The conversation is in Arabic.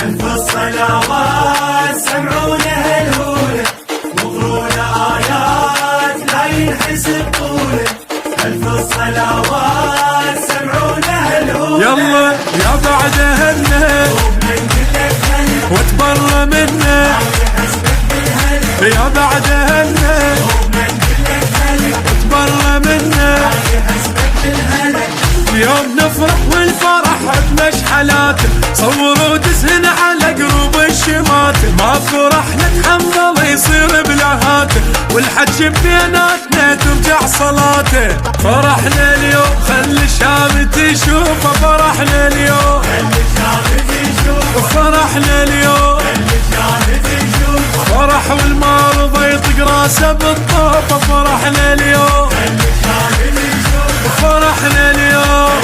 ألف الصلوات سمعونا الهولة، وقرونا آيات لا ينحسب طوله. ألف الصلوات سمعونا الهولة، يلا يا بعدهن وتبر منه، يا بعدهن وتبر منه. يوم نفرح والفرح بمشحلاته، صوروا دزهن على قلوب الشماتة. ما فرح نتحمل يصير بلهاته، والحج بيناتنا ترجع صلاته. فرحنا اليوم خلي الشام تشوفه، فرحنا اليوم فرحنا اليوم، فرح والمرضى يطق راسه بالطوفة. فرحنا اليوم فرحنا اليوم.